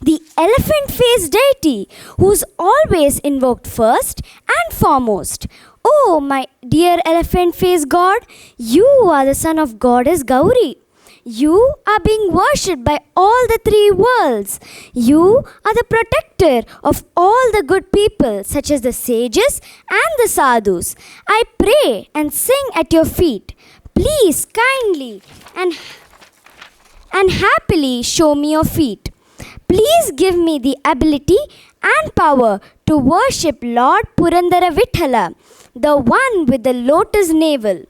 the elephant faced deity who's always invoked first and foremost. Oh, my dear elephant faced god, you are the son of goddess Gauri. You are being worshipped by all the three worlds. You are the protector of all the good people, such as the sages and the sadhus. I pray and sing at your feet. Please kindly and happily show me your feet. Please give me the ability and power to worship Lord Purandara Vithala, the one with the lotus navel.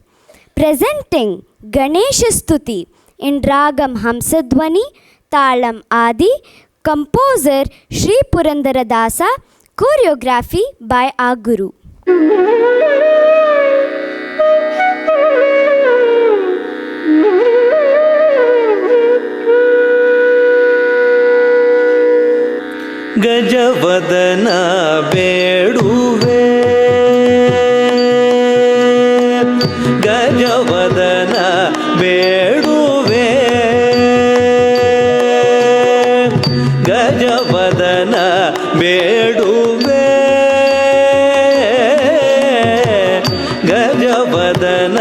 Presenting Ganesha Stuti in Ragam Hamsadwani, Talam Adi, composer Sri Purandara Dasa, choreography by our Guru. ಗಜವದನ ಬೇಡುವೆ ಗಜವದನ ಬೇಡುವೆ ಗಜವದನ ಬೇಡುವೆ ಗಜವದನ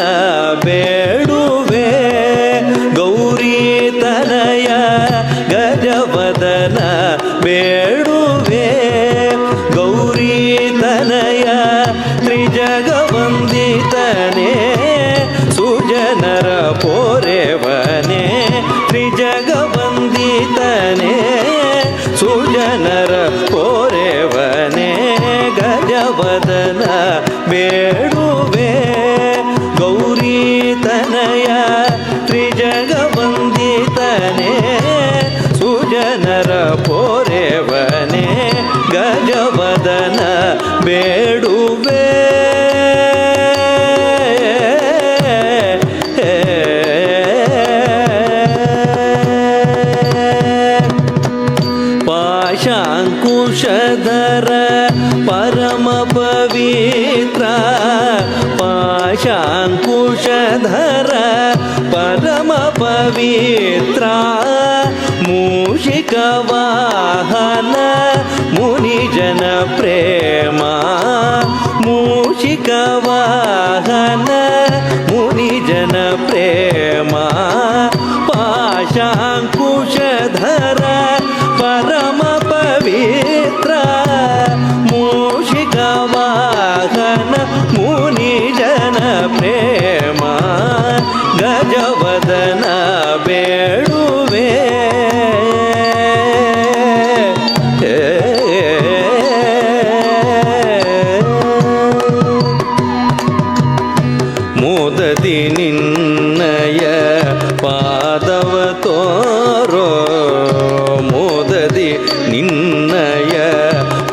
ಬೇಡುವೆ ಗೌರಿ ತನಯ ಗಜವದನ ಬೇಡುವೆ ಗೌರಿ ತನಯ ತ್ರಿಜಗವಂದಿತನೇ ಸುಜನರ ಪೋರೆವನೇ ತ್ರಿಜಗವಂದಿತನೇ ಸುಜನರ ಪೋರೆವನೇ ಗಜವದನ ಬೇಡುವೆ ಗೌರಿ ತನಯ ತ್ರಿಜಗವಂದಿತನೇ ಸುಜನರ ಪೋರೆವನೇ ಗಜವದನ ಬೇಡುವೆ ಪಾಶಾಂಕುಶಧರ ಪರಮ ಪವಿತ್ರ ಪಾಶಾಂಕುಶಧರ ಪರಮ ಪವಿತ್ರ ಮೂಷಿಕ ವಾಹನ ಮುನಿಜನ ಪ್ರೇಮ ಮೂಷಿಕ ವಾಹನ ಮುನಿಜನ ಪ್ರೇಮ ಪಾಶಾಂಕುಶಧರ ಪರಮ ಪವಿತ್ರ ಮೂಷಿಕ ವಾಹನ ಮುನಿಜನ ಪ್ರೇಮ ಗಜವದನ ಬೇಡುವೆ ಮೋದದಿ ನಿನ್ನಯ ಪಾದವ ತೋರೋ ಮೋದದಿ ನಿನ್ನಯ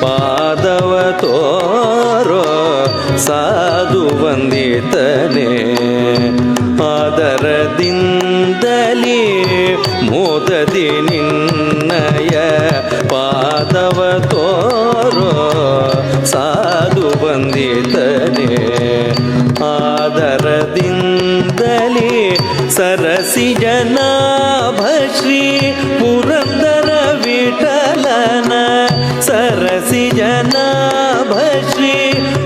ಪಾದವ ತೋರೋ ಸಾಧು ವಂದಿತನೇ ಆದರದಿಂದಲೇ ಮೋದದಿ ನಿನ್ನಯ ಪಾದವ ತೋರೋ ಸಾಧು ವಂದಿತನೇ ಆದರದಿಂದಲೇ ಸರಸಿ ಜನಾಭ ಶ್ರೀ ಪುರಂದರ ವಿಠಲನ ಸರಸಿ ಜನಾಭ ಶ್ರೀ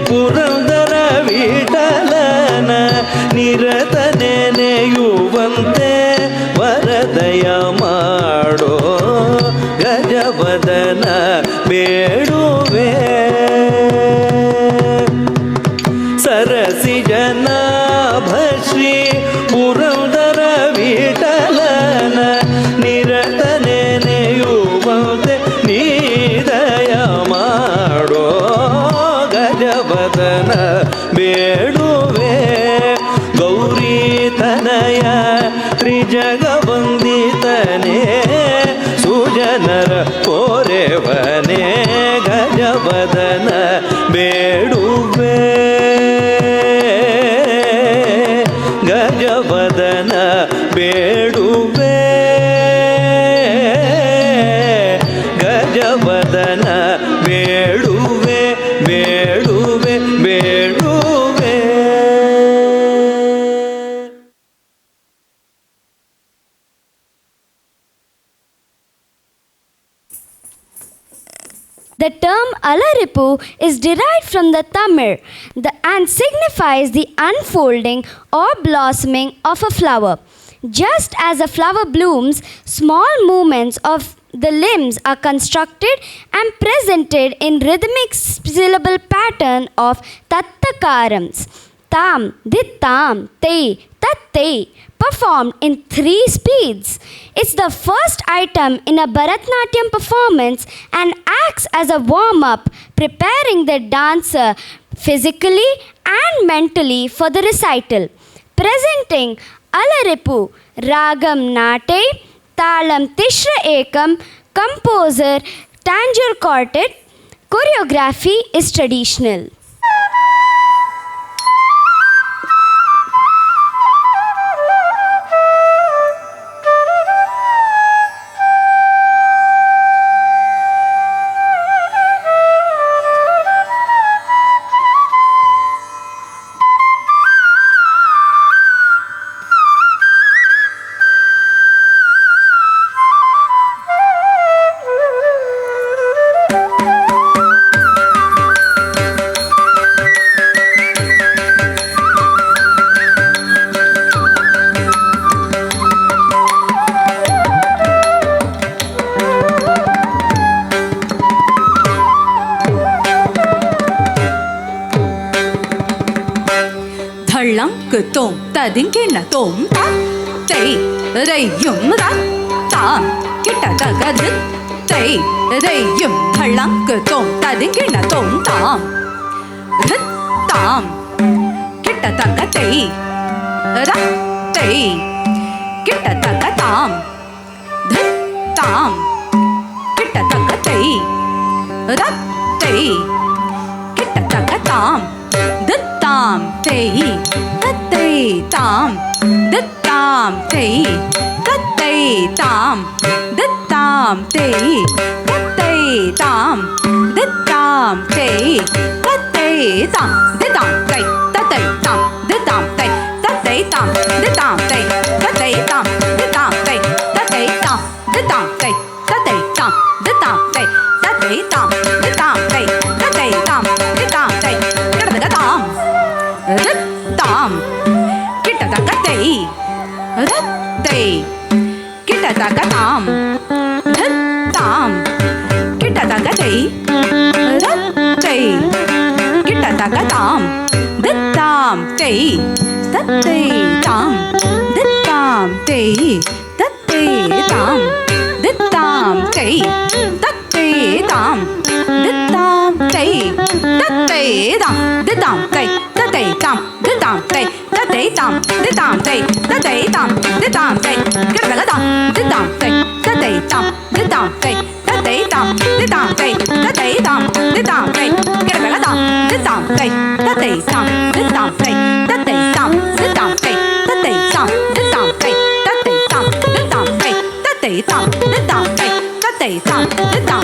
ಪುರಂದರ ವಿಠಲನ ನಿರತ ನೆನೆಯುವಂತೆ ವರದಯ ಮಾಡೋ ಗಜವದನ ಬೇಡುವೆ ಸರಸಿ ಜನಾಭ ಶ್ರೀ ಪುರಂದರ ವಿಠಲನ ನಿರತ ನೆನೆಯುವಂತೆ ನೀದಯ ಮಾಡೋ ಗಜವದನ ಬೇಡುವೆ ಗೌರಿ ತನಯ ತ್ರಿಜಗವಂದಿತನೇ ಸುಜನರ ಪೋರೆವನೇ ಗಜವದನ ಬೇಡುವೆ ಗಜವದನ ಬೇಡುವೆ ಗಜವದನ ಬೇಡುವೆ ಬೇಡುವೆ ಬೇಡುವೆ. The term Alaripu is derived from the Tamil and signifies the unfolding or blossoming of a flower. Just as a flower blooms, small movements of the limbs are constructed and presented in rhythmic syllable pattern of tattakarams. Tam, dittam, te, tatte, performed in 3 speeds. It's the first item in a Bharatanatyam performance and acts as a warm-up, preparing the dancer physically and mentally for the recital. Presenting Alaripu, Ragam Nate, Talam Tishra Ekam, composer Tanjore Quartet, choreography is traditional. Tom tadin kena tom ta tay day yum da ta kita da ga tay day yum thalang tom tadin kena tom ta tam kita da ga tay da tay kita da ga tam tam kita da ga tay da tay kita da ga tam tam tay tam tam tay tam tam tay tam tam tay tam tam tay tam tam tay tam tam tay tam tam tay tam tam tay tam tam tay tam tam tay tam tam tay tam kita da ga tay tay kita da ga tam tam kita da ga tay tay kita da ga tam tam tay tam tam tay tam tam tay tam tam tay tam tam tay tam tam tay tam tam tay tam tam tay kita da ga tam tam tay tam tam tay tam tam tay tam tam tay kita da ga tam tam tay tam tam tay tam tam tay tam tam tay tam tam tay tam tam tay tam tam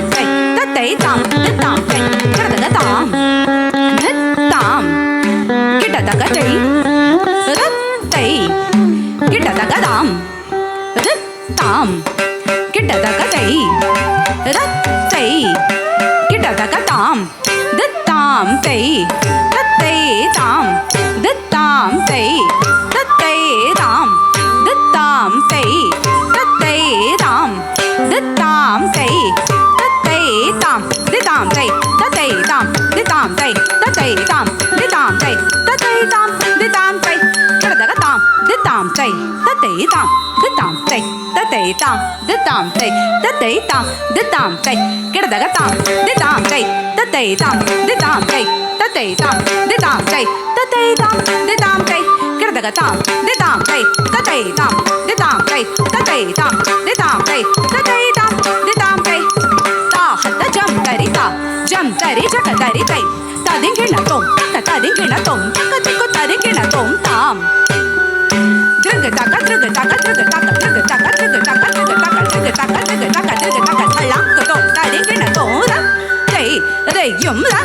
tay tam tam tay kita da ga tam tam kita da ga tay kita da ga tam tam kita da ga tay kita da ga tam tam tay tam tam tay tam tam tay tam tam tay tam tam tay tam tam tay tam tam tay tam tay kita da ga tam tam tay tam tam tay tam tam tay tam tam tay kita da ga tam tam tay tam tam tay tam tam tay tam tam tay kita da ga tam tam tay tam tam tay tam tam tay tam tay ta hatta jam tari jaka tari tay ta din kena tom ta din kena tom ta ko ta din kena tom tam drga taka thalang ko tom ta din kena tom da tay yum da